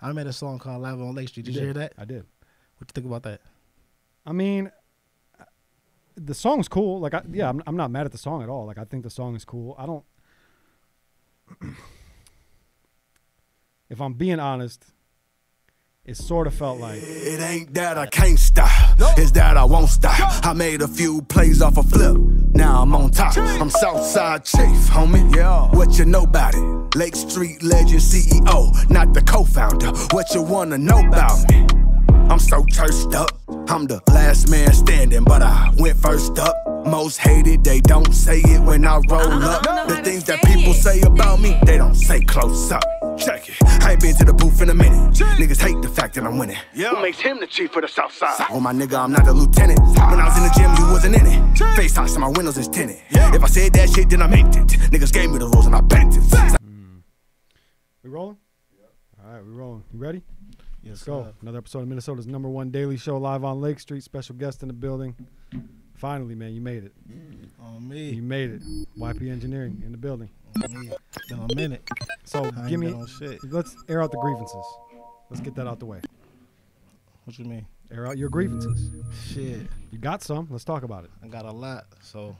I made a song called Live on Lake Street. Did you hear that? I did. What you think about that? I mean, the song's cool. Like, I'm not mad at the song at all. Like, I think the song is cool. I don't. If I'm being honest, it sort of felt like it ain't that I can't stop, it's that I won't stop. I made a few plays off a flip, now I'm on top. I'm Southside Chief, homie. Yeah. What you know about it? Lake Street legend CEO, not the co-founder. What you wanna know about me? I'm so turfed up. I'm the last man standing, but I went first up. Most hated, they don't say it when I roll up. The things that people say about me, they don't say close up. Check it. I ain't been to the booth in a minute. Niggas hate the fact that I'm winning. Who makes him the chief of the South Side? Oh my nigga, I'm not a lieutenant. When I was in the gym, you wasn't in it. FaceTime, so my windows is tinted. If I said that shit, then I meant it. Niggas gave me the rules and I bent it. We rolling? All right, we rolling. You ready? Yes, Let's go. Another episode of Minnesota's #1 daily show, live on Lake Street. Special guest in the building. Finally, man, you made it. On me. You made it. YP Engineering in the building. On me. Been a minute. So I give ain't me. been on shit. Let's air out the grievances. Let's get that out the way. What you mean? Air out your grievances. Shit. You got some. Let's talk about it. I got a lot, so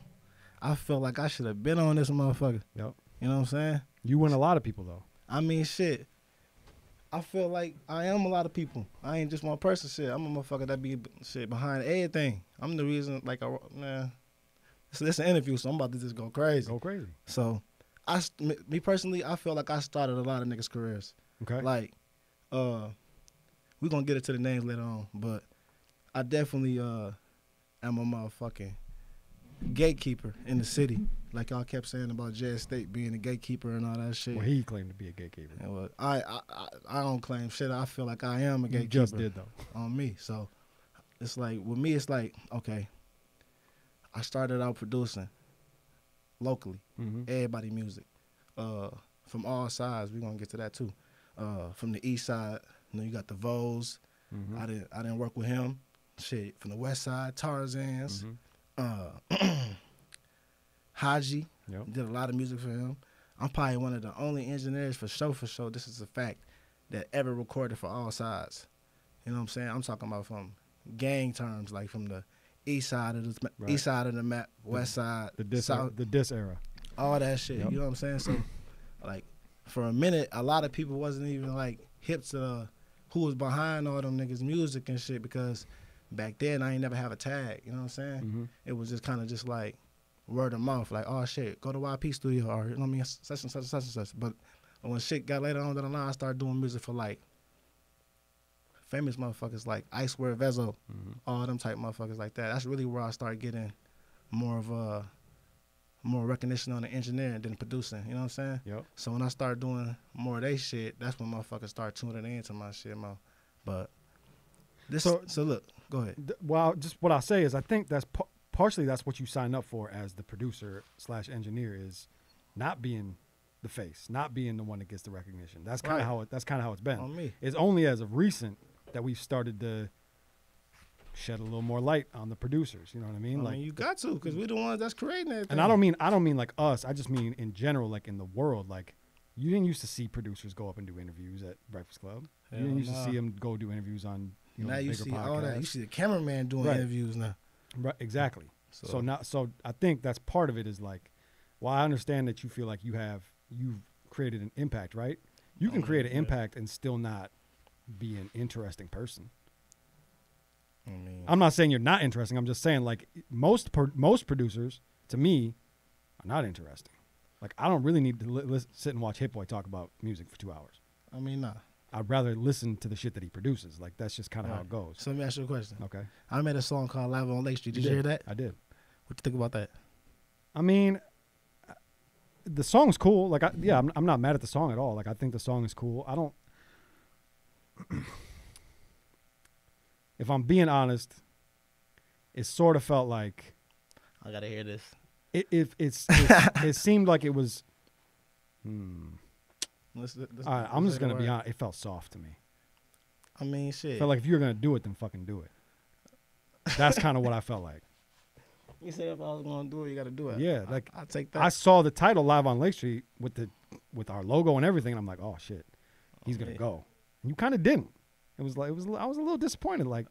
I feel like I should have been on this motherfucker. Yep. You know what I'm saying? You win a lot of people though. I mean, shit. I feel like I am a lot of people. I ain't just one person. Shit, I'm a motherfucker that be shit behind everything. I'm the reason. Like, man, it's an interview, so I'm about to just go crazy. Go crazy. So, me personally, I feel like I started a lot of niggas' careers. Okay. Like, we gonna get into the names later on, but I definitely am a motherfucking gatekeeper in the city. Like y'all kept saying about Jazz State being a gatekeeper and all that shit. Well, he claimed to be a gatekeeper. And well, I don't claim shit. I feel like I am a gatekeeper. You just did though. On me. So it's like with me, it's like okay. I started out producing locally, everybody music, from all sides. We're gonna get to that too. From the east side, you know, you got the Vols. I didn't work with him. Shit, from the west side, Tarzans. Haji, did a lot of music for him. I'm probably one of the only engineers for sure, this is a fact, that ever recorded for all sides. You know what I'm saying? I'm talking about from gang terms, like from the east side of the east side of the map, west side, south, the diss era, all that shit. You know what I'm saying? So, like, for a minute, a lot of people wasn't even like hip to who was behind all them niggas' music and shit, because back then I ain't never have a tag. You know what I'm saying? It was just kind of just like word of mouth, like, oh shit, go to YP studio, or you know what I mean, such and such and such and such. But when shit got later on down the line, I started doing music for like famous motherfuckers like Icewear Vezo, all them type motherfuckers like that. That's really where I started getting more of more recognition on the engineering than producing. You know what I'm saying? Yep. So when I started doing more of they shit, that's when motherfuckers start tuning into my shit more. But this, so look, go ahead. Well, just what I say is, I think that's partially that's what you sign up for as the producer / engineer, is not being the face, not being the one that gets the recognition. That's kind of how it's been. On me. It's only as of recent that we've started to shed a little more light on the producers. You know what I mean? I mean, you got to, because we're the ones that's creating everything. And I don't mean like us. I just mean in general, like in the world. Like, you didn't used to see producers go up and do interviews at Breakfast Club. You didn't used to see them go do interviews on now you see podcasts. all that. You see the cameraman doing interviews now. Right, exactly. So I think that's part of it, is like, well, I understand that you feel like you've created an impact, right? You can create an impact and still not be an interesting person. I mean, I'm not saying you're not interesting. I'm just saying, like, most producers, to me, are not interesting. Like, I don't really need to sit and watch Hit Boy talk about music for 2 hours. I mean, nah. I'd rather listen to the shit that he produces. Like, that's just kind of how it goes. So let me ask you a question. Okay. I made a song called Live on Lake Street. Did you hear that? I did. What you think about that? I mean, the song's cool. Like, I'm not mad at the song at all. Like, I think the song is cool. I don't. If I'm being honest, it sort of felt like. I gotta hear this. It seemed like it was. All right, I'm just gonna be honest. It felt soft to me. I mean, shit. It felt like if you're gonna do it, then fucking do it. That's kind of what I felt like. You said if I was gonna do it, you gotta do it. Yeah, like I take that. I saw the title Live on Lake Street with our logo and everything, and I'm like, oh shit, he's gonna go. And you kind of didn't. I was a little disappointed. Like,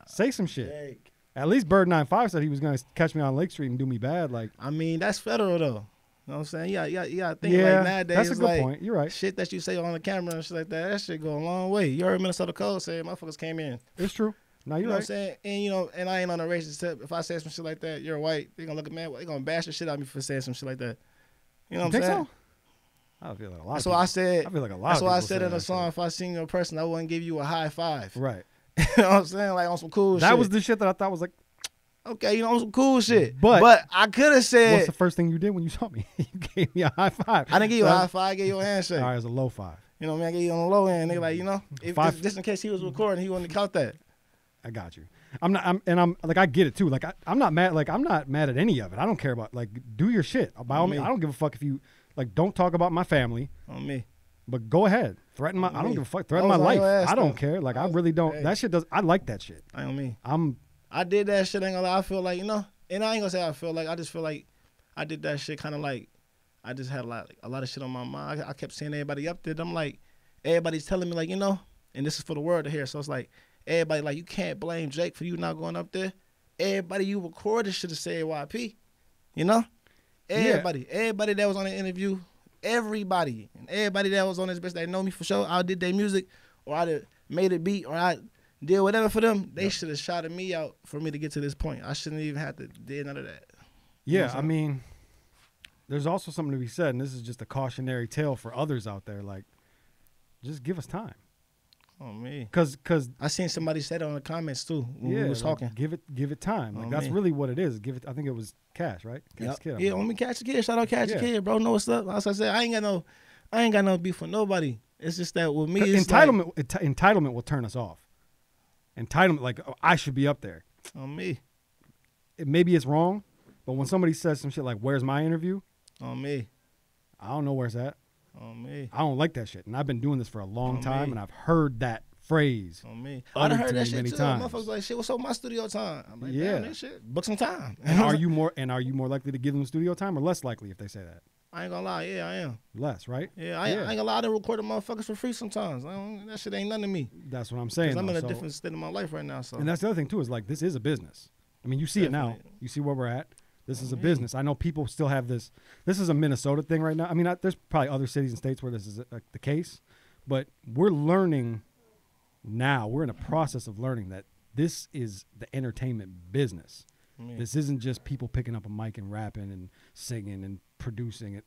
say some shit. Jake. At least Bird 95 said he was going to catch me on Lake Street and do me bad. Like, I mean, that's federal though. You know what I'm saying? You got to think yeah, like nowadays. that's a good like, point. You're right. Shit that you say on the camera and shit like that shit go a long way. You heard Minnesota Code say motherfuckers came in. It's true. No, you're You know right. what I'm saying? And, you know, and I ain't on a racist tip. If I say some shit like that, you're white, they going to look at me, they going to bash the shit out of me for saying some shit like that. You know what I'm saying? So? I feel like a lot That's of why people. I said, I feel like a lot that's of why I people said say in the that song, shit. if I seen you in person, I wouldn't give you a high five. Right. You know what I'm saying? Like on some cool shit. That was the shit that I thought was like, okay, you know, on some cool shit. But I could have said, what's the first thing you did when you saw me? You gave me a high five. I didn't give you a high five, I gave you a handshake. All right, it was a low five. You know what I mean? I gave you on the low end. They like, you know, if just in case he was recording, he wouldn't have caught that. I got you. I'm like, I get it too. Like, I'm not mad. Like, I'm not mad at any of it. I don't care about, like, do your shit. By all means, I don't give a fuck if you, like, don't talk about my family. On me. But go ahead. Threaten my, I don't give a fuck. Threaten my on life. your ass, I don't though. care. Like, I really don't. Hey. That shit does, I like that shit. I on me. I did that shit, ain't gonna lie. I feel like, you know, and I ain't gonna say I feel like, I just feel like I did that shit kind of like, I just had a lot of shit on my mind. I kept seeing everybody up there. I'm like, everybody's telling me like, you know, and this is for the world to hear. So it's like, everybody like, you can't blame Jake for you not going up there. Everybody you recorded should have said YP. You know? Everybody. Yeah. Everybody that was on the interview, everybody. And everybody that was on this bitch that know me for sure, I did their music, or I did made a beat, or I did whatever for them, they should have shouted me out for me to get to this point. I shouldn't even have to do none of that. Yeah, I mean, there's also something to be said, and this is just a cautionary tale for others out there. Like, just give us time. Oh me, cause I seen somebody say that on the comments too when we was talking. Give it time. Like that's really what it is. Give it. I think it was Cash, right? Cash Kid. Yeah, on me Catch the Kid. Shout out Catch the Kid, bro. Know what's up? As I said, I ain't got no beef with nobody. It's just that with me, it's entitlement. Entitlement will turn us off. Entitlement, like I should be up there. On me. Maybe it's wrong, but when somebody says some shit like, "Where's my interview?" On me. I don't know where's that. On me. I don't like that shit, and I've been doing this for a long time, and I've heard that phrase. On me. I done heard that shit many too. times. Motherfuckers like, shit, what's up with my studio time? I'm like, damn, that shit. Book some time. And are you more likely to give them studio time or less likely if they say that? I ain't gonna lie, yeah, I am. Less, right? Yeah, I ain't gonna lie, I done recorded motherfuckers for free sometimes. That shit ain't nothing to me. That's what I'm saying. I'm in a different state of my life right now. So. And that's the other thing too, is like this is a business. I mean, you see it now. You see where we're at. This is a business. I know people still have this. This is a Minnesota thing right now. I mean, there's probably other cities and states where this is the case, but we're learning now. We're in a process of learning that this is the entertainment business. This isn't just people picking up a mic and rapping and singing and producing it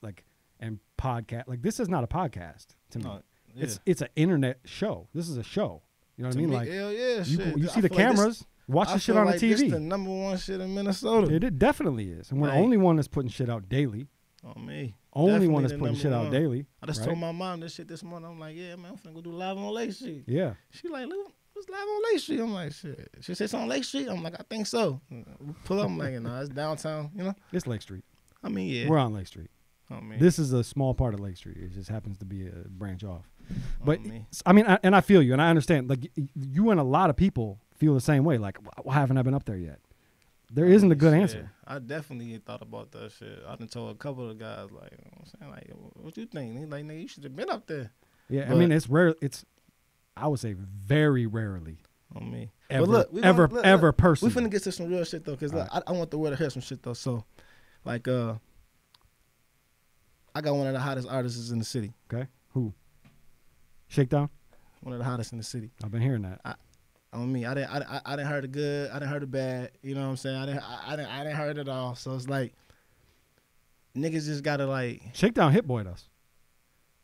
and podcast. Like this is not a podcast to me. It's an internet show. This is a show. You know what I mean? Like hell yeah, you see the cameras. Watch the shit on the TV. This the number one shit in Minnesota. It definitely is. And we're the only one that's putting shit out daily. Oh, me. Only Definitely one that's putting shit out daily. I just told my mom this shit this morning. I'm like, yeah, man, I'm finna go do live on Lake Street. Yeah. She like, look, what's live on Lake Street? I'm like, shit. She said it's on Lake Street. I'm like, I think so. Pull up. I'm like, no, it's downtown, you know? It's Lake Street. I mean, yeah. We're on Lake Street. Oh, man. This is a small part of Lake Street. It just happens to be a branch off. But, I mean, and I feel you, and I understand. Like, you and a lot of people feel the same way. Like, why haven't I been up there yet? There isn't a good answer. I definitely thought about that shit. I done told a couple of guys, like, you know what I'm saying? Like, what you think? He's like, nigga, you should have been up there. Yeah, but I mean, it's rare. I would say very rarely. On me. Ever, but look, ever person. We finna get to some real shit, though, because I want the world to hear some shit, though. So, like, I got one of the hottest artists in the city. Okay. Who? Shakedown? One of the hottest in the city. I've been hearing that. On me, I didn't heard the good, I didn't heard the bad. You know what I'm saying? I didn't heard it all. So it's like niggas just gotta like. Shakedown hit boyed us.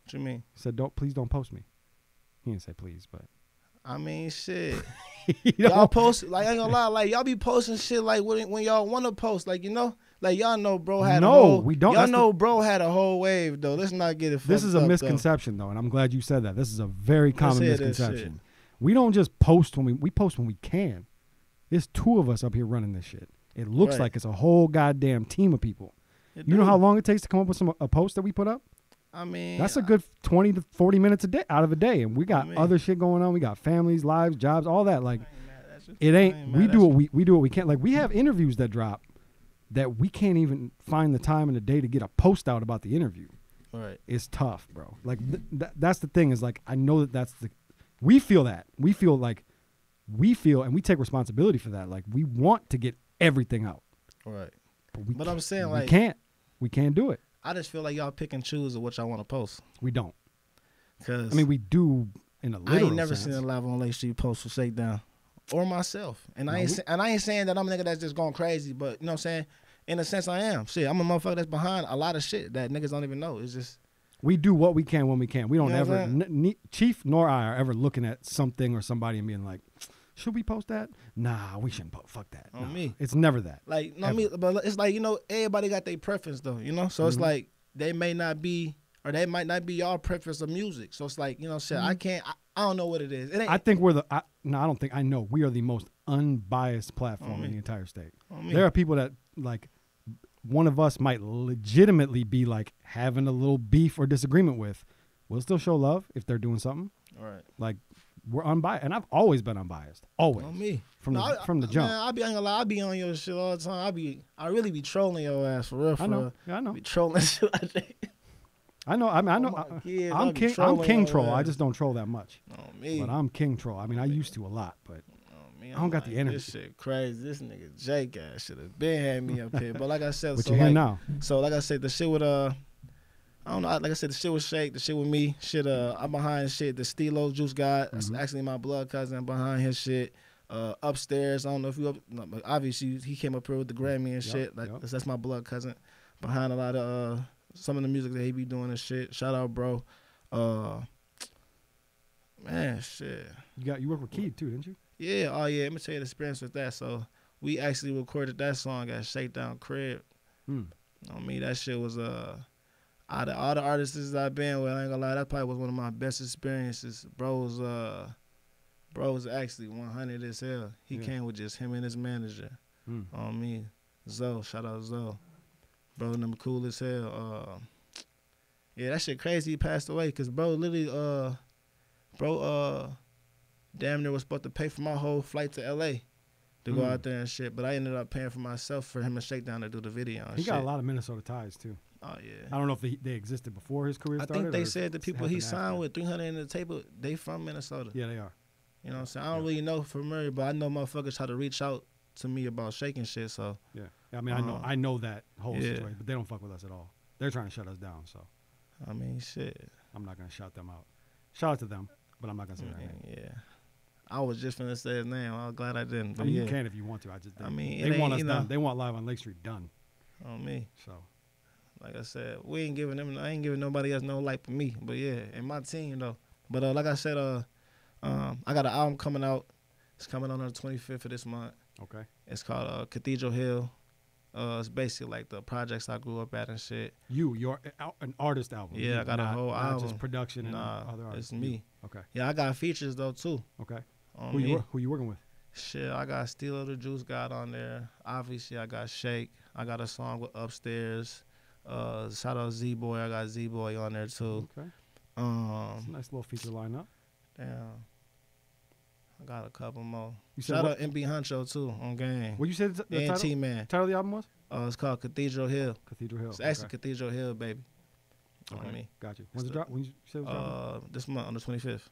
What you mean? He said, please don't post me. He didn't say please, but I mean shit. Y'all post like I ain't gonna lie, like y'all be posting shit like when y'all wanna post, like you know. Like y'all know, bro had a whole. We don't. Y'all know, bro had a whole wave though. Let's not get it. This is a misconception though, and I'm glad you said that. This is a very common misconception. We don't just post when we post when we can. There's two of us up here running this shit. It looks like it's a whole goddamn team of people. You know how long it takes to come up with a post that we put up? I mean, that's a good 20 to 40 minutes a day out of a day, and we got other shit going on. We got families, lives, jobs, all that. Like, it ain't. We do what we can. Like, we have interviews that drop that we can't even find the time in the day to get a post out about the interview. Right. It's tough, bro. Like that's the thing is like I know that's we feel that. We feel, and we take responsibility for that. Like, we want to get everything out. Right. But I'm saying, like, we can't do it. I just feel like y'all pick and choose of what y'all want to post. We don't. Cause I mean, we do in a literal I ain't never sense. seen a live on Lake Street post for Shakedown or myself. And I ain't saying that I'm a nigga that's just going crazy, but you know what I'm saying? In a sense, I am. Shit, I'm a motherfucker that's behind a lot of shit that niggas don't even know. It's just we do what we can when we can. We don't You know ever Chief nor I are ever looking at something or somebody and being like, should we post that? Nah, we shouldn't fuck that. On No. me. It's never that. like no me, but it's like, you know, everybody got their preference though, you know? So it's like they may not be, or they might not be y'all preference of music. So it's like, you know, shit, I don't know what it is. It ain't, I think we're I don't think, I know we are the most unbiased platform in the entire state. There are people that, like, one of us might legitimately be, like, having a little beef or disagreement with. We'll still show love if they're doing something. all right. Like, we're unbiased. And I've always been unbiased. Always. On me. From the jump. Man, I ain't gonna lie, I be on your shit all the time. I really be trolling your ass for real. I know. Yeah, I know. Be trolling shit like that. I know. I mean, I know. my kids, I'm I be king. I'm trolling king your troll. I ass. just don't troll that much. On me. But I'm king troll. I mean, I used to a lot, but Man, I don't got the energy. This shit crazy. This nigga Jake ass should have been had me up here. But like I said, but so you're here like, now. so like I said, the shit with I don't know. Like I said, the shit with Shake, the shit with me, shit. I'm behind shit. The Stilo Juice guy, that's actually my blood cousin. Behind his shit. Upstairs, I don't know if you no, but obviously he came up here with the Grammy and shit. Like that's my blood cousin. Behind a lot of some of the music that he be doing and shit. Shout out, bro. Man, shit. You work with Keed too, didn't you? Yeah, oh yeah, let me tell you the experience with that. So we actually recorded that song at Shakedown Crib. On me, that shit was out of all the artists I've been with, I ain't gonna lie, that probably was one of my best experiences. Bro was actually 100 as hell. He came with just him and his manager. On me, Zoe, shout out Zoe. Bro, them cool as hell. Yeah, that shit crazy. He passed away because bro literally damn near was supposed to pay for my whole flight to LA to go out there and shit. But I ended up paying for myself for him and Shakedown to do the video and He shit. got a lot of Minnesota ties too. Oh yeah. I don't know if they existed before his career started. I think they or said the people he happened signed after. with 300 in the table, they from Minnesota. Yeah, they are. You know what I'm saying? I don't really know for Murray, but I know motherfuckers try to reach out to me about shaking shit, so. Yeah. I mean, I know that whole yeah. situation, but they don't fuck with us at all. They're trying to shut us down, so. I mean, shit. I'm not going to shout them out. Shout out to them, but I'm not going to say that name. Yeah. I was just finna say his name. I was glad I didn't. But I mean, yeah. you can if you want to. I just didn't. I mean, they want us us done. They want Live on Lake Street done. On me. So. Like I said, I ain't giving nobody else no light but me. But yeah, and my team though. But like I said, I got an album coming out. It's coming out on the 25th of this month. Okay. It's called Cathedral Hill. It's basically like the projects I grew up at and shit. You're an artist album. Yeah, I got a whole not album. Just production and other artists. It's me. Okay. Yeah, I got features though too. Okay. On Who me. you working with? Shit, I got Stilo the Juice God on there. Obviously, I got Shake. I got a song with Upstairs. Shout out Z-Boy. I got Z-Boy on there too. Okay. It's a nice little feature lineup. Damn. I got a couple more. You said Shout what? out MB Huncho too on game. What you said the And title? T-Man. Title of the album was? It's called Cathedral Hill. Cathedral Hill. It's actually okay. Cathedral Hill, baby. Okay. On me. Got you. When's it drop? When you said it was dropping? This month on the 25th.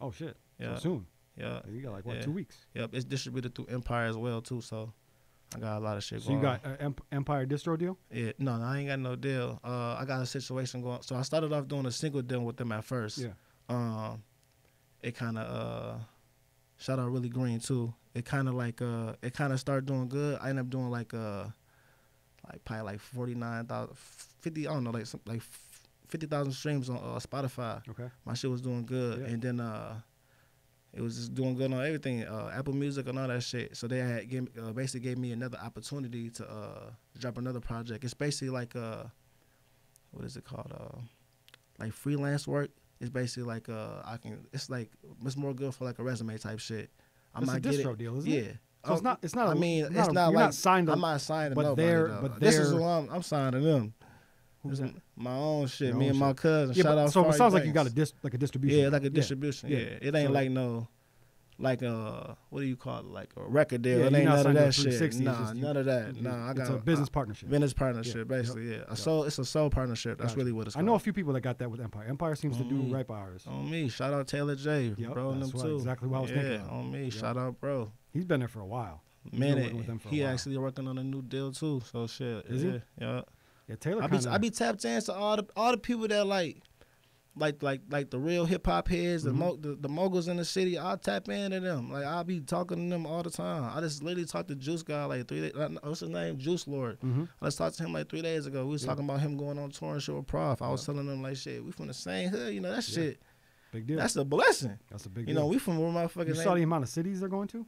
Oh shit. Yeah. So soon. Yeah. You got like what, Yeah. 2 weeks? Yep. It's distributed through Empire as well too, so I got a lot of shit So going you got an Empire distro deal? Yeah, no, I ain't got no deal. I got a situation going. So I started off doing a single deal with them at first. Yeah. It kind of shout out Really Green too. It kind of like it kind of started doing good. I ended up doing like probably like 49,000, 50. I don't know, like 50,000 streams on Spotify. Okay. My shit was doing good, Yeah. and then it was just doing good on everything, Apple Music and all that shit. So they had basically gave me another opportunity to drop another project. It's basically like what is it called? Like freelance work. It's basically like it's more good for like a resume type shit. It's a distro deal, isn't yeah. it? So it's not. I mean, it's not you're like not signed. I'm not signed to but nobody. they're. This is who I'm signing them. Who's that? My own shit. Your Me own and my shit. cousin. Yeah, Shout out. so it Fari sounds like you got Banks. a distribution. Yeah, like a distribution. Yeah, it ain't So- like no. like what do you call it? Like a record deal. Yeah, It ain't none of that shit. 360, Nah, none of that. Nah, I got it's a business partnership. Business partnership, basically. Yeah, it's a soul partnership. That's really what it's called. I know a few people that got that with Empire. Empire seems to do right by ours. On me, shout out Taylor J, bro, and them too. Exactly what I was thinking. Yeah, on me, shout out, bro. He's been there for a while. He actually working on a new deal too. So shit. Is he? Yeah. Yeah, Taylor. I be tapped into all the people that like the real hip hop heads, the moguls in the city. I'll tap into them. Like I'll be talking to them all the time. I just literally talked to Juice Guy like 3 days. What's his name? Juice Lord. I just talked to him like 3 days ago. We was talking about him going on tour and show with Prof. I was telling them like shit. We from the same hood. You know that shit. Big deal. That's a blessing. That's a big deal. You know we from where motherfuckers. You saw the amount of cities they're going to?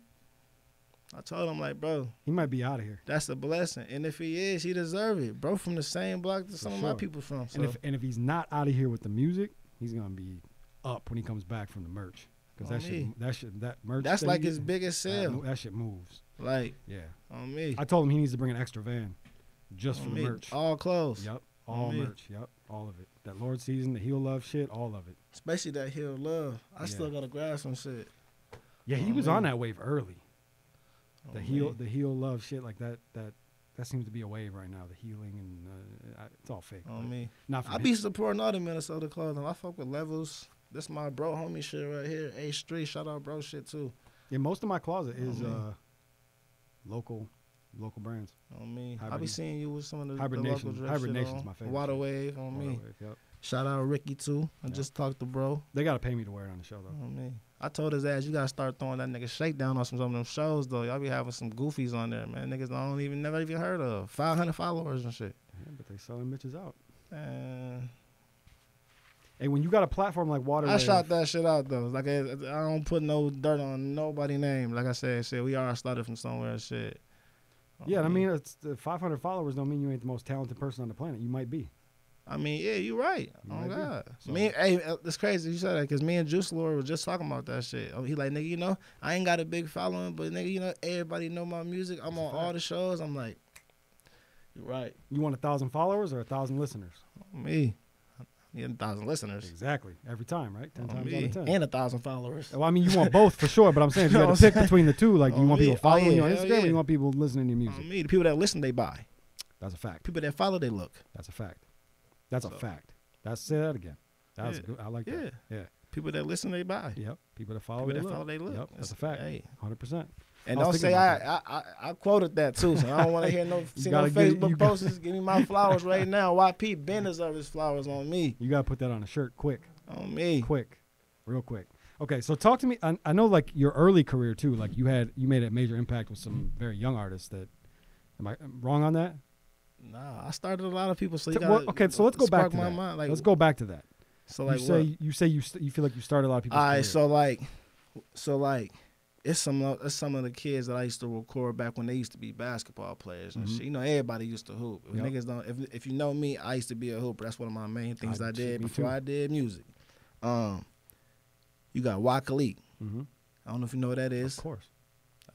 I told him like, bro, he might be out of here. That's a blessing, and if he is, he deserve it. Bro, from the same block that some of my people from. So. And if he's not out of here with the music, he's gonna be up when he comes back from the merch. Because that merch. That's like his biggest sale. That shit moves. Like on me. I told him he needs to bring an extra van, just for the merch. All clothes. Yep. All merch. Yep. All of it. That Lord season, the Heal Love shit, all of it. Especially that Heal Love. I still gotta grab some shit. Yeah, he was on that wave early. The heal love shit like that seems to be a wave right now. The healing and it's all fake. On me, not for I be supporting all the Minnesota clothing. I fuck with Levels. This my bro homie shit right here. A Street, shout out bro shit too. Yeah, most of my closet is local brands. On me, I be seeing you with some of the Hybrid local Nation. Hybrid Nation's my favorite. Water Wave on me. Yep. Shout out Ricky too. I just talked to bro. They gotta pay me to wear it on the show though. On me. I told his ass, you gotta start throwing that nigga Shakedown on some of them shows though. Y'all be having some goofies on there, man. Niggas never even heard of. 500 followers and shit. Yeah, but they selling bitches out. Hey, when you got a platform like Water Wave, I shot that shit out though. Like I don't put no dirt on nobody's name. Like I said, we are started from somewhere and shit. Yeah, I mean, it's 500 followers don't mean you ain't the most talented person on the planet. You might be. I mean, yeah, you're right. Oh God, so. It's crazy you said that because me and Juice Lord were just talking about that shit. He like, nigga, you know, I ain't got a big following, but nigga, you know, everybody know my music. I'm on all the shows. I'm like, you're right. You want 1,000 followers or 1,000 listeners? Me. Yeah, 1,000 listeners. Exactly. Every time, right? 10 times out of 10. And 1,000 followers. Well, I mean, you want both for sure, but I'm saying if you had to pick between the two, like, do you want people following you on Instagram or you want people listening to your music? Me, the people that listen, they buy. That's a fact. People that follow, they look. That's a fact. That's a fact. Say that again. That's good. I like that. Yeah. People that listen, they buy. Yep. People that follow, they look. Yep. That's a fact. 100%. And don't say I quoted that too, so I don't want to hear no Facebook posts. Give me my flowers right now. YP Ben deserves his flowers on me. You gotta put that on a shirt quick. On me. Quick. Real quick. Okay, so talk to me. I know like your early career too, like you made a major impact with some very young artists that am I wrong on that? Nah, I started a lot of people. So so let's go back to that. Like, let's go back to that. So like you feel like you started a lot of people. All right, so like it's some of the kids that I used to record back when they used to be basketball players and shit. You know, everybody used to hoop. Niggas don't. If you know me, I used to be a hooper. That's one of my main things I did before I did music. You got Waka-Leak. I don't know if you know what that is. Of course.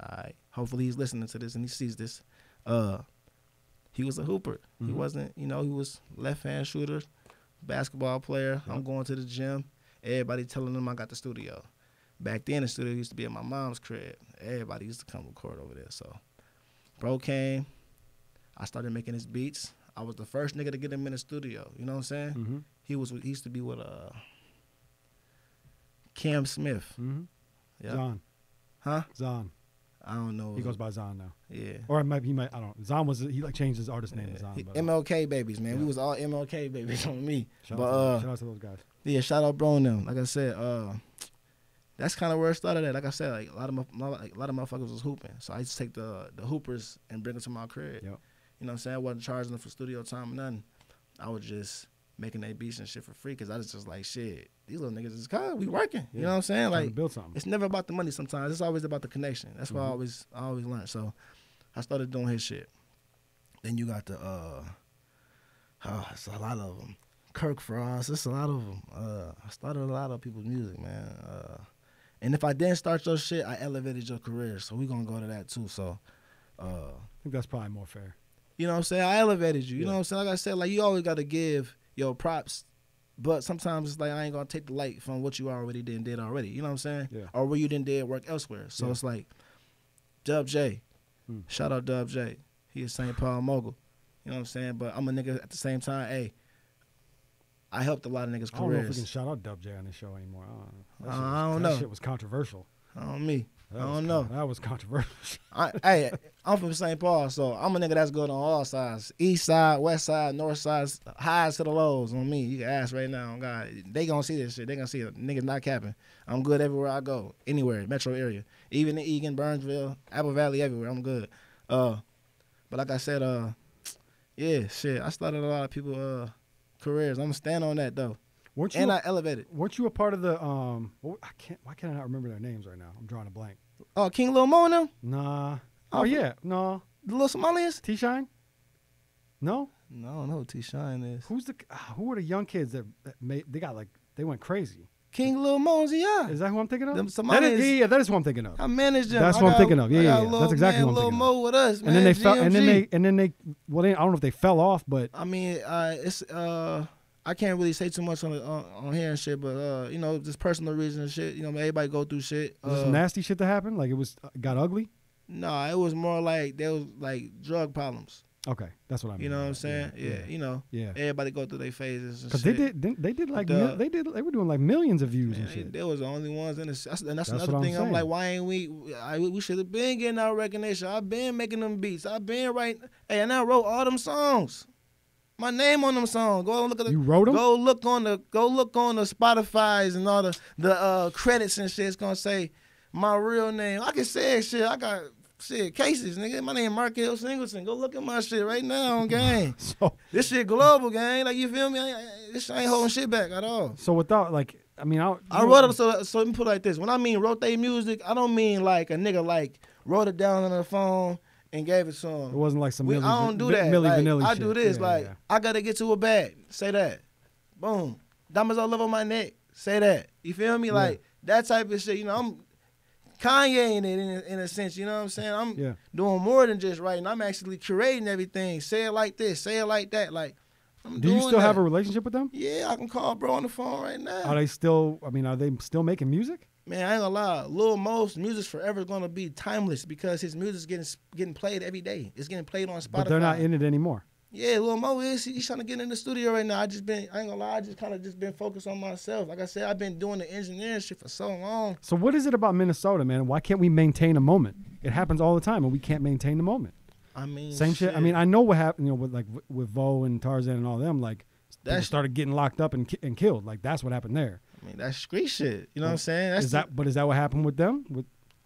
All right. Hopefully he's listening to this and he sees this. He was a hooper. He wasn't, he was left-hand shooter, basketball player. I'm going to the gym. Everybody telling him I got the studio. Back then, the studio used to be at my mom's crib. Everybody used to come record over there. So, bro came. I started making his beats. I was the first nigga to get him in the studio. You know what I'm saying? He used to be with Cam Smith. Yep. Zon. Huh? Zon. I don't know. He goes by Zon now. Yeah. Or I don't know. Zon he like changed his artist name to Zon. MLK babies, man. Yeah. We was all MLK babies on me. Shout out to those guys. Yeah, shout out bro and them. Like I said, that's kind of where it started at. Like I said, like a lot of motherfuckers was hooping. So I used to take the hoopers and bring them to my crib. Yep. You know what I'm saying? I wasn't charging them for studio time or nothing. I was just making their beats and shit for free because I was just like, shit, these little niggas is kind. We working. Yeah. You know what I'm saying? Like, build something. It's never about the money sometimes. It's always about the connection. That's what I always learned. So I started doing his shit. Then you got it's a lot of them. Kirk Frost, it's a lot of them. I started a lot of people's music, man. And if I didn't start your shit, I elevated your career. So we gonna go to that too. So I think that's probably more fair. You know what I'm saying? I elevated you. You know what I'm saying? Like I said, like you always gotta give your props But sometimes it's like I ain't gonna take the light from what you already did already. You know what I'm saying? Yeah. Or where you did work elsewhere. So it's like Dub J. Shout out Dub J. He is St. Paul mogul. You know what I'm saying? But I'm a nigga at the same time. Hey, I helped a lot of niggas' careers. I don't know if we can shout out Dub J on this show anymore. I don't know. That shit was controversial. I don't know. That was controversial. Hey, I'm from St. Paul, so I'm a nigga that's good on all sides. East side, west side, north side, highs to the lows on me. You can ask right now. God, they gonna see this shit. They gonna see it. Niggas not capping. I'm good everywhere I go. Anywhere, metro area. Even in Egan, Burnsville, Apple Valley, everywhere. I'm good. But like I said, yeah, shit. I started a lot of people careers. I'm gonna stand on that though. I elevated. Weren't you a part of the why can't I not remember their names right now? I'm drawing a blank. Oh, King Lil Mo and them? Nah. Oh yeah, no. The Little Somalians? T-Shine? No? No, I don't know who T-Shine is. Who are the young kids that they went crazy? King Lil Mosey, yeah. Is that who I'm thinking of? Them Somalians, that is who I'm thinking of. I managed them. That's what I'm thinking of. Yeah. Lil, That's exactly man, what I'm thinking Lil of. Mo with us, man. And then they fell. GMG. And then they. Well, I don't know if they fell off, but I mean, it's I can't really say too much on here and shit, but you know, just personal reasons and shit. You know, everybody go through shit. was some nasty shit that happened. Like it got ugly. Nah, it was more like there was like drug problems. Okay, that's what I mean. You know what I'm saying? Yeah. You know. Yeah. Everybody go through their phases. Because they were doing like millions of views and shit. They was the only ones in this, and that's what another thing. saying. I'm like, why ain't we should have been getting our recognition. I've been making them beats. I've been writing. Hey, and I wrote all them songs. My name on them songs. Go look at You wrote them? Go look on the Spotify's and all the credits and shit. It's gonna say my real name. I can say shit. I got shit cases, nigga. My name Markel Singleton. Go look at my shit right now on game. So this shit global, gang. Like you feel me? This ain't holding shit back at all. So without like, I mean, I wrote them. So let me put it like this. When I mean wrote they music, I don't mean like a nigga like wrote it down on the phone and gave it to him. It wasn't like some I don't do that. Milli Like, Vanilli I shit. do this. Yeah. I gotta get to a bag. Say that. Boom. Diamonds all over my neck. Say that. You feel me? Like that type of shit. You know, I'm Kanye in it in a sense. You know what I'm saying? I'm doing more than just writing. I'm actually curating everything. Say it like this. Say it like that. Like I'm Do you still have a relationship with them? Yeah, I can call bro on the phone right now. Are they still? I mean, are they still making music? Man, I ain't gonna lie. Lil Mo's music's forever gonna be timeless because his music's getting played every day. It's getting played on Spotify. But they're not in it anymore. Yeah, Lil Mo is. He's trying to get in the studio right now. I ain't gonna lie. I just kind of been focused on myself. Like I said, I've been doing the engineering shit for so long. So what is it about Minnesota, man? Why can't we maintain a moment? It happens all the time, and we can't maintain the moment. I mean, same shit. I mean, I know what happened. You know, with Vo and Tarzan and all them. Like, people started getting locked up and killed. Like that's what happened there. I mean, that's street shit. You know what I'm saying? Is that what happened with them?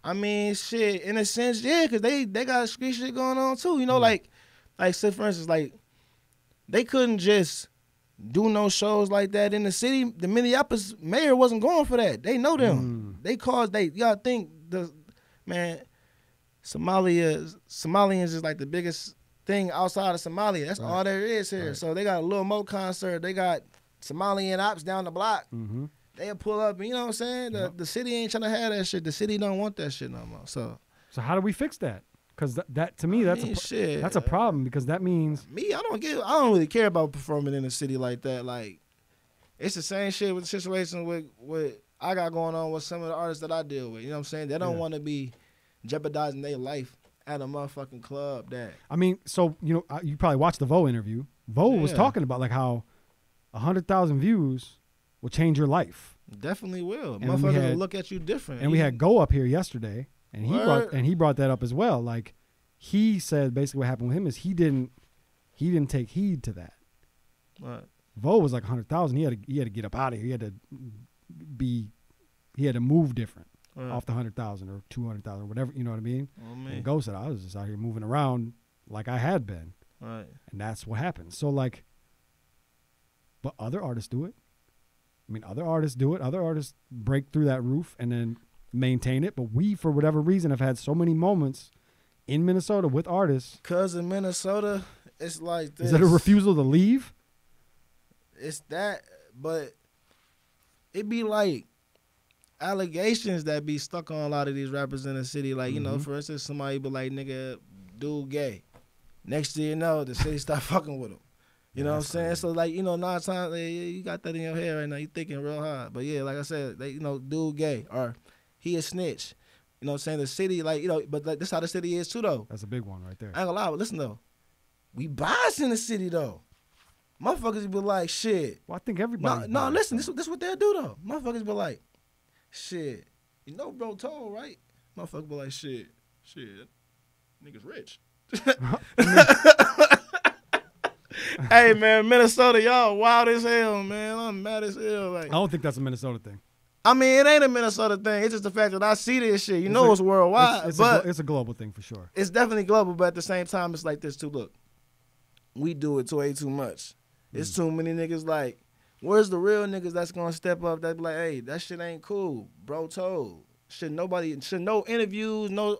I mean, shit. In a sense, yeah, because they got street shit going on too. You know, like say for instance, like they couldn't just do no shows like that in the city. The Minneapolis mayor wasn't going for that. They know them. Y'all think Somalians is like the biggest thing outside of Somalia. That's all there is here. Right. So they got a Lil Mo concert. They got Somalian ops down the block. Mm-hmm. They'll pull up, and you know what I'm saying? The city ain't trying to have that shit. The city don't want that shit no more. So how do we fix that? Because that to me, that's a problem, because that means I don't really care about performing in the city like that. Like it's the same shit with the situation with I got going on with some of the artists that I deal with. You know what I'm saying? They don't want to be jeopardizing their life at a motherfucking club. I mean, so you know, you probably watched the Vo interview. Vo was talking about like how 100,000 views will change your life. Definitely will. And motherfuckers will look at you different. And we had Go up here yesterday, and he brought that up as well. Like he said, basically what happened with him is he didn't take heed to that. What? Vo was like 100,000. He had to get up out of here. He had to move different off the 100,000 or 200,000 or whatever. You know what I mean? Oh, man. And Go said, I was just out here moving around like I had been. Right. And that's what happened. So like, but other artists do it. I mean, other artists do it. Other artists break through that roof and then maintain it. But we, for whatever reason, have had so many moments in Minnesota with artists. Because in Minnesota, it's like this. Is that a refusal to leave? It's that, but it be like allegations that be stuck on a lot of these rappers in the city. Like, you know, for instance, somebody be like, nigga, dude gay. Next thing you know, the city start fucking with him. You know what I'm saying? Crazy. So like, 9 times you got that in your head right now. You thinking real hard. But yeah, like I said, dude gay or he a snitch. You know what I'm saying? The city, but like, this how the city is too though. That's a big one right there. I ain't gonna lie, but listen though, we biased in the city though. Motherfuckers be like, shit. Well, I think everybody. No, listen, this what they'll do though. Motherfuckers be like, shit. Bro told, right? Motherfuckers be like, shit, niggas rich. Hey man, Minnesota, y'all wild as hell, man. I'm mad as hell. Like, I don't think that's a Minnesota thing. I mean, it ain't a Minnesota thing. It's just the fact that I see this shit. It's worldwide. It's a global thing for sure. It's definitely global, but at the same time, it's like this too. Look, we do it way too much. It's too many niggas like, where's the real niggas that's gonna step up that be like, hey, that shit ain't cool. Bro told. No interviews, none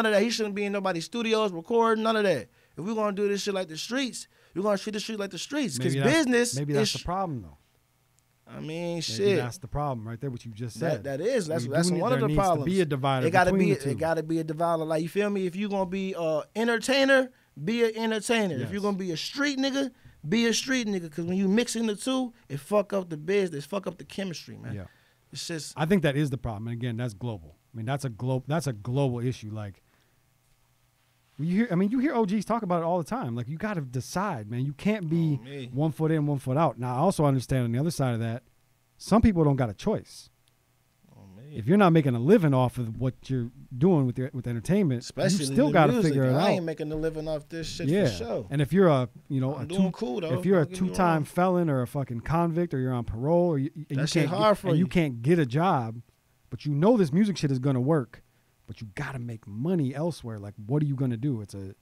of that. He shouldn't be in nobody's studios recording, none of that. If we're gonna do this shit like the streets, we're gonna treat the street like the streets. Because business. Maybe that's the problem though. I mean, shit. Maybe that's the problem right there. What you just said. That's one of the problems. To be a divider. It gotta be a divider. Like, you feel me? If you gonna be a entertainer, be an entertainer. Yes. If you're gonna be a street nigga, be a street nigga. Because when you mix in the two, it fuck up the business, fuck up the chemistry, man. Yeah. It's just. I think that is the problem, and again, that's global. I mean, that's a global issue. Like, you hear OGs talk about it all the time. Like, you got to decide, man. You can't be 1 foot in, 1 foot out. Now, I also understand on the other side of that, some people don't got a choice. If you're not making a living off of what you're doing with entertainment, especially you still got to figure it out. I ain't making a living off this shit for sure. And if you're if you're a 2-time felon or a fucking convict, or you're on parole, you can't get a job, but you know this music shit is gonna work, but you got to make money elsewhere. Like, what are you gonna do? It's what I'm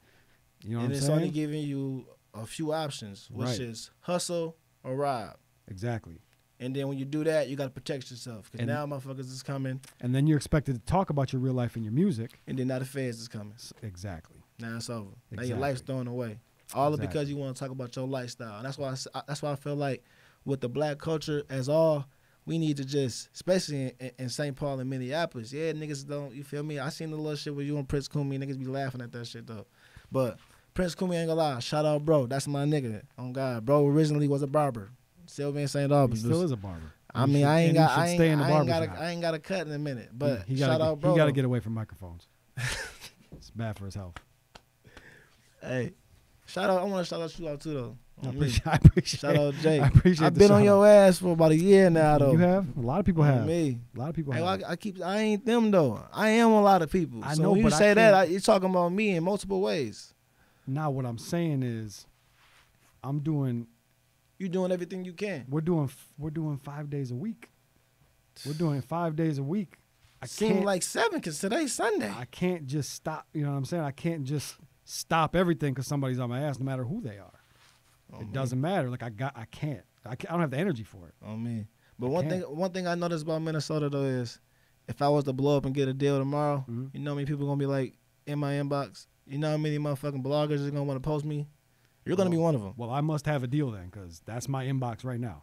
saying? And it's only giving you a few options, which is hustle or rob. Exactly. And then when you do that, you got to protect yourself. Because now motherfuckers is coming. And then you're expected to talk about your real life in your music. And then now the feds is coming. Exactly. Now it's over. Exactly. Now your life's thrown away. All because you want to talk about your lifestyle. And that's why I feel like with the black culture as all, we need to just, especially in St. Paul and Minneapolis, niggas don't, you feel me? I seen the little shit where you and Prince Kumi, niggas be laughing at that shit though. But Prince Kumi ain't gonna lie. Shout out, bro. That's my nigga. Oh God. Bro originally was a barber. Still in St. Albans. He still is a barber. I mean, I ain't got a cut in a minute. But shout out, bro. He got to get away from microphones. It's bad for his health. Hey, shout out. I want to shout out you out too, though. I appreciate shout out Jay. I appreciate I've been on your ass for about a year now, though. You have? A lot of people have. Me. A lot of people have. I ain't them, though. I am a lot of people. I know, when you say that, you're talking about me in multiple ways. Now, what I'm saying is, I'm doing... You're doing everything you can. We're doing 5 days a week. We're doing 5 days a week. Seems like 7 because today's Sunday. I can't just stop. You know what I'm saying? I can't just stop everything because somebody's on my ass, no matter who they are. It doesn't matter. Like I can't. I don't have the energy for it. Oh man. But one thing I noticed about Minnesota though is, if I was to blow up and get a deal tomorrow, you know how many people gonna be like in my inbox? You know how many motherfucking bloggers are gonna want to post me? You're going to be one of them. Well, I must have a deal then, because that's my inbox right now.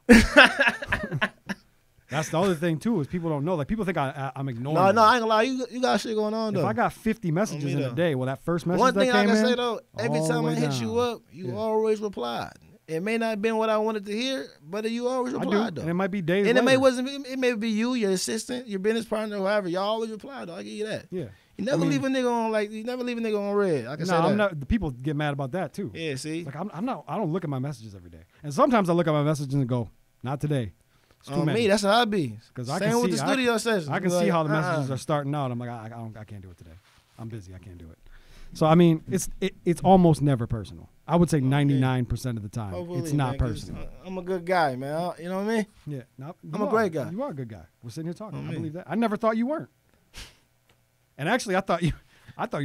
That's the other thing, too, is people don't know. Like, people think I'm ignoring them. No, I ain't gonna lie. You got shit going on, though. If I got 50 messages in a day, well, that first message that came in. One thing I can say, though, every time I hit you up, you always replied. It may not have been what I wanted to hear, but you always replied, though. And it might be days later. And it may be you, your assistant, your business partner, whoever. Y'all always reply, though. I give you that. Yeah. You never leave a nigga on red. I can say that. I'm not. The people get mad about that too. Yeah, see. Like I don't look at my messages every day, and sometimes I look at my messages and go, "Not today." It's too many. Me, that's how I be. Because same with the studio sessions. I can see how the messages are starting out. I'm like, I can't do it today. I'm busy. I can't do it. So I mean, it's almost never personal. I would say 99% of the time, it's not personal. I'm a good guy, man. You know what I mean? Yeah. I'm a great guy. You are a good guy. We're sitting here talking. I believe that. I never thought you weren't. And actually, I thought you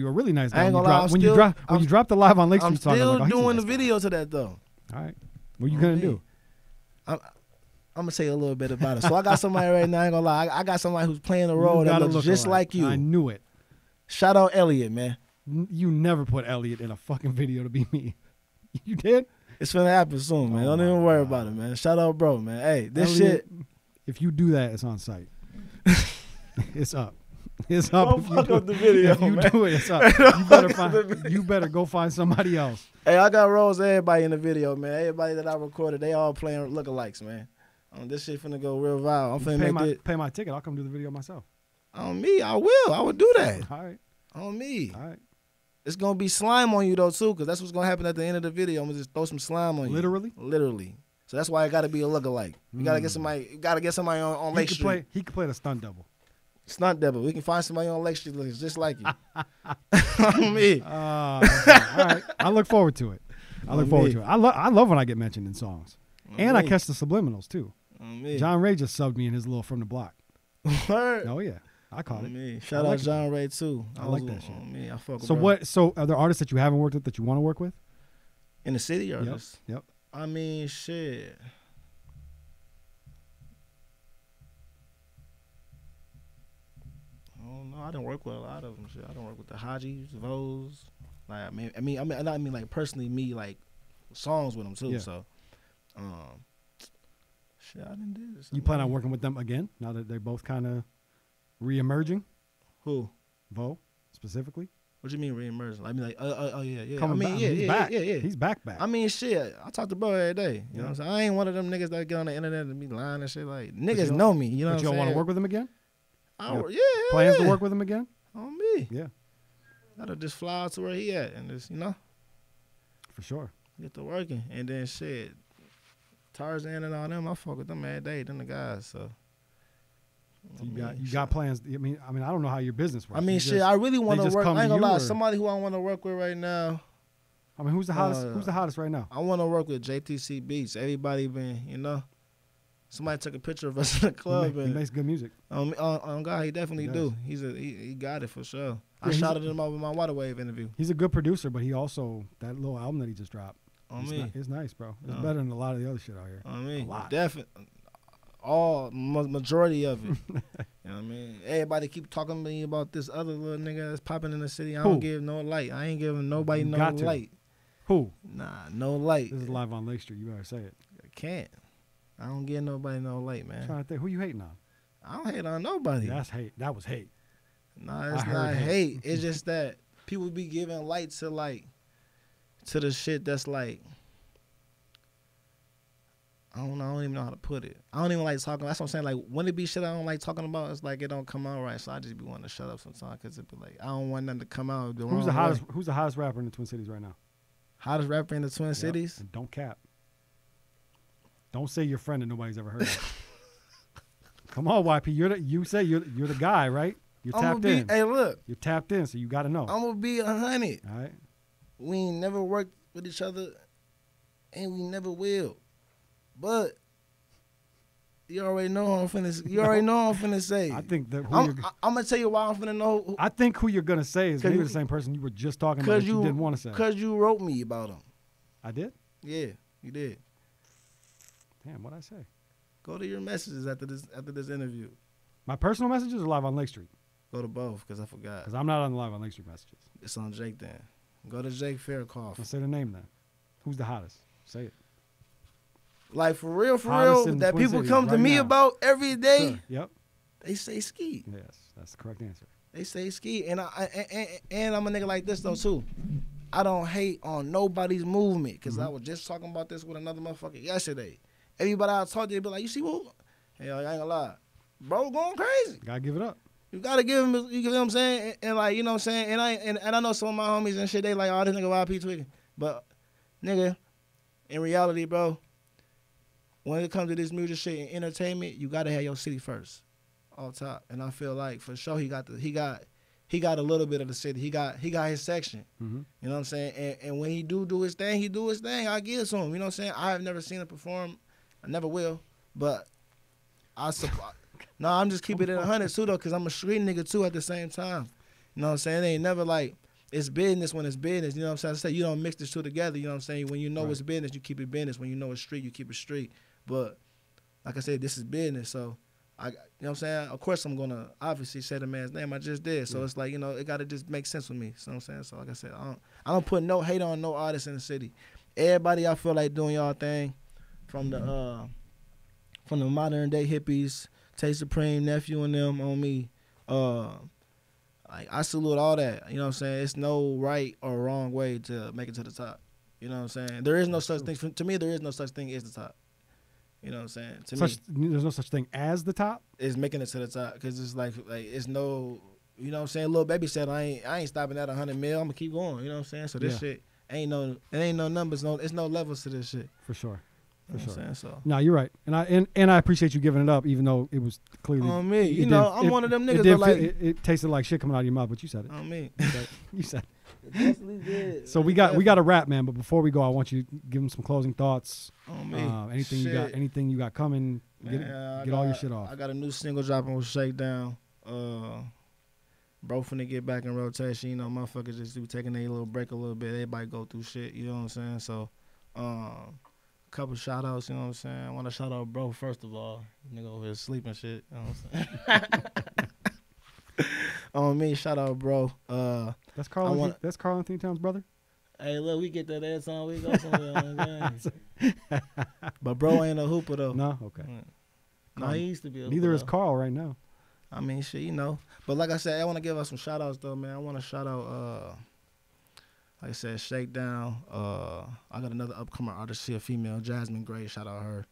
were a really nice guy. When you dropped the live on Lake Street song. I'm still doing the video to that though. All right. What are you gonna do? I'm gonna say a little bit about it. So I got somebody right now. I ain't gonna lie. I got somebody who's playing the role that looks just like you. I knew it. Shout out Elliot, man. You never put Elliot in a fucking video to be me. You did? It's gonna happen soon, man. Don't even worry about it, man. Shout out, bro, man. Hey, this Elliot, shit. If you do that, it's on site. It's up. It's up. Don't fuck up the video, if you man. do it, it's up. You better go find somebody else. Hey, I got roles everybody in the video, man. Everybody that I recorded, they all playing lookalikes, man. This shit finna go real viral. I'm finna pay my ticket. I'll come do the video myself. On me, I will. I would do that. All right. On me. All right. It's gonna be slime on you though too, because that's what's gonna happen at the end of the video. I'm gonna just throw some slime on you. Literally. So that's why it gotta be a lookalike. You gotta get somebody. You gotta get somebody on Lake Street. He could play the stunt double. Stunt double. We can find somebody on Lake Street looking just like you. On me. All right. I look forward to it. I love when I get mentioned in songs, and I catch the subliminals too. John Ray just subbed me in his little From the Block. Word. Oh yeah. I caught it. Shout out John Ray too. I like that shit. I fuck so with what? So are there artists that you haven't worked with that you want to work with? In the city or just? Yep. I mean, shit. I don't know. I didn't work with a lot of them. Shit. I don't work with the Hajis, Vos. Like I mean, like personally, me like songs with them too. Yeah. So, shit, I didn't do this. You plan on working with them again now that they're both kind of re-emerging? Who? Vo, specifically? What do you mean re-emerging? I mean, like, yeah. Coming back. He's back. Yeah. He's back. I mean, shit, I talk to bro every day. You know what I'm saying? I ain't one of them niggas that get on the internet and be lying and shit. Like, niggas know me. You know what I'm saying? But you don't want to work with him again? Plans to work with him again? On me. Yeah. Gotta just fly out to where he at and just, For sure. Get to working. And then shit, Tarzan and all them, I fuck with them every day, them the guys, so. You got plans. I mean, I don't know how your business works. I mean, I really want to work. I ain't gonna lie. Somebody who I want to work with right now. I mean, who's the hottest? Who's the hottest right now? I want to work with JTC Beats. Everybody been, somebody took a picture of us in the club. He makes good music. On God, he definitely do. He got it for sure. I shouted him out with my Water Wave interview. He's a good producer, but he also that little album that he just dropped. It's nice, bro. It's better than a lot of the other shit out here. A lot. Definitely. Majority of it. You know what I mean? Everybody keep talking to me about this other little nigga that's popping in the city. I don't give no light. I ain't giving nobody no light. Who? Nah, no light. This is live on Lake Street. You better say it. I can't. I don't give nobody no light, man. I'm trying to think. Who you hating on? I don't hate on nobody. That's hate. That was hate. Nah, it's not hate. It's just that people be giving light to the shit that's like, I don't even know how to put it. I don't even like talking. That's what I'm saying. Like, when it be shit I don't like talking about, it's like it don't come out right. So I just be wanting to shut up sometimes because it be like, I don't want nothing to come out the wrong way. Who's the hottest rapper in the Twin Cities right now? Hottest rapper in the Twin Cities? And don't cap. Don't say your friend that nobody's ever heard of. Come on, YP. You say you're the guy, right? You're tapped in. Hey, look. You're tapped in, so you got to know. I'm going to be 100. All right. We ain't never worked with each other, and we never will. But you already know what I'm finna say. I think that I'm gonna tell you why I'm finna know. I think who you're gonna say is maybe the same person you were just talking about that you didn't want to say. Because you wrote me about him. I did? Yeah, you did. Damn, what'd I say? Go to your messages after this interview. My personal messages are live on Lake Street? Go to both, because I forgot. Because I'm not on the live on Lake Street messages. It's on Jake then. Go to Jake Fairclough. Let's say the name then. Who's the hottest? Say it. Like, for real, that people come to me about every day. Sure. Yep. They say Ski. Yes, that's the correct answer. They say Ski. And I'm a nigga like this, though, too. I don't hate on nobody's movement, because I was just talking about this with another motherfucker yesterday. Everybody I talk to, they be like, you see what? Hey, I ain't gonna lie. Bro going crazy. Gotta give it up. You gotta give him, you know what I'm saying? And like, you know what I'm saying? And I know some of my homies and shit, they like, oh, this nigga YP tweaking. But, nigga, in reality, bro, when it comes to this music shit and entertainment, you gotta have your city first, all top. And I feel like for sure he got a little bit of the city. He got his section. You know what I'm saying? And when he do his thing, I give it to him. You know what I'm saying? I have never seen him perform. I never will. But I support. No, I'm just keeping it 100 too though, because I'm a street nigga too at the same time. You know what I'm saying? It ain't never like it's business when it's business. You know what I'm saying? I say you don't mix the two together. You know what I'm saying? When you know it's business, you keep it business. When you know it's street, you keep it street. But like I said, this is business, so you know what I'm saying? Of course I'm gonna obviously say the man's name. I just did. So it's like, it gotta just make sense with me. You know what I'm saying? So like I said, I don't put no hate on no artists in the city. Everybody I feel like doing y'all thing, from the modern day hippies, Tay Supreme, Nephew and them on me, I salute all that. You know what I'm saying? It's no right or wrong way to make it to the top. You know what I'm saying? There is no such thing. To me, there is no such thing as the top. You know what I'm saying? To me, there's no such thing as the top? It's making it to the top because it's like it's no, you know what I'm saying? Lil Baby said, I ain't stopping at 100 mil. I'm going to keep going. You know what I'm saying? So this shit ain't no numbers. It's no levels to this shit. For sure. For sure. So. No, you're right. And I appreciate you giving it up, even though it was clearly. On me. You know, I'm one of them niggas that like. It tasted like shit coming out of your mouth, but you said it. On me. You said it. It definitely did. So we got a wrap, man. But before we go, I want you to give them some closing thoughts. On me. Anything you got coming? Get all your shit off. I got a new single dropping with Shakedown. Bro finna get back in rotation. You know, motherfuckers just do taking a little break a little bit. Everybody go through shit. You know what I'm saying? So, couple shout outs. You know what I'm saying? I want to shout out Bro first of all. Nigga over here sleeping shit. You know what I'm saying? On me, shout out Bro. That's Carl Anthony Towns' brother. Hey, look, we get that ass on. We go somewhere. But Bro ain't a hooper though. No, okay. No, he used to be. Neither is Carl right now. I mean, shit, you know. But like I said, I want to give us some shout outs though, man. I want to shout out, like I said, Shakedown. I got another upcoming artist, she a female, Jasmine Gray. Shout out her.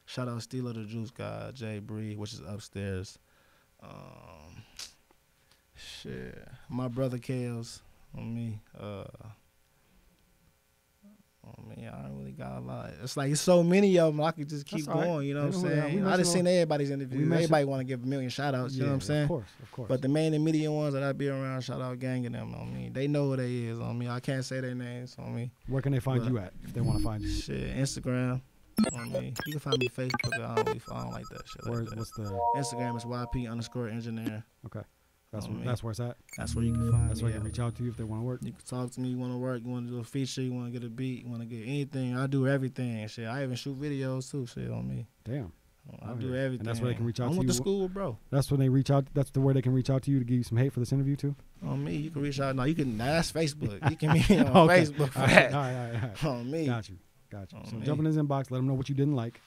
Shout out Steeler the Juice Guy, Jay Bree, which is upstairs. Shit, my brother Kales on me. I don't really got a lot. It's like it's so many of them. I could just keep going. You know what I'm saying? I just seen everybody's interview. Everybody want to give a million shout outs. You know what I'm saying? Of course. But the main and medium ones that I be around, shout out gang and them on me. They know who they is on me. I can't say their names on me. Where can they find you at if they want to find you? Shit, Instagram. On me. You can find me Facebook. I don't like that shit. What's the Instagram is YP_engineer. Okay. That's where it's at. That's where you can find me. That's where you can reach out to you if they want to work. You can talk to me. You want to work. You want to do a feature. You want to get a beat. You want to get anything. I do everything. Shit. I even shoot videos too. Shit on me. Damn. I do everything. And that's where they can reach out to you. I went to school with Bro. That's when they reach out. That's the where they can reach out to you to give you some hate for this interview too. On me, you can reach out. No, you can. That's Facebook. You can meet me on Facebook for that. All right. On me. Got you. So jump in his inbox. Let him know what you didn't like.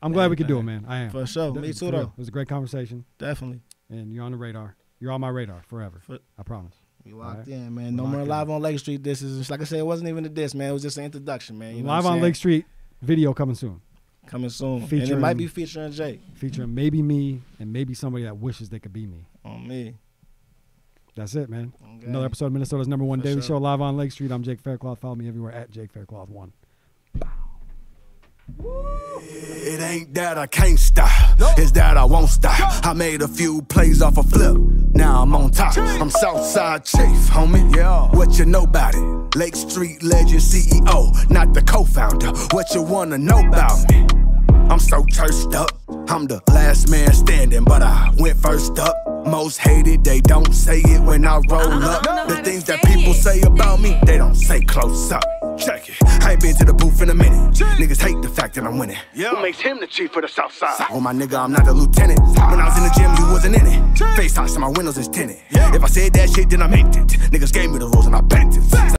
I'm glad we could do it, man. I am. For sure. Me too, though. It was a great conversation. Definitely. And you're on the radar. You're on my radar forever. I promise. We locked in, man. No more Live on Lake Street disses. Like I said, it wasn't even a diss, man. It was just an introduction, man. You know Live on Lake Street video coming soon. And it might be featuring Jay. Featuring maybe me and maybe somebody that wishes they could be me. On me. That's it, man. Okay. Another episode of Minnesota's #1 daily show, Live on Lake Street. I'm Jake Faircloth. Follow me everywhere at Jake Faircloth1. It ain't that I can't stop, it's that I won't stop. I made a few plays off a flip, now I'm on top. I'm Southside Chief, homie, what you know about it? Lake Street legend CEO, not the co-founder. What you wanna know about me? I'm so turfed up, I'm the last man standing, but I went first up. Most hated, they don't say it when I roll up. The things that people say about me, they don't say close up. Check it, I ain't been to the booth in a minute. Niggas hate the fact that I'm winning. Who makes him the chief of the South Side? Oh my nigga, I'm not a lieutenant. When I was in the gym, you wasn't in it. Face toss and my windows is tinted. If I said that shit, then I meant it. Niggas gave me the rules and I bent it.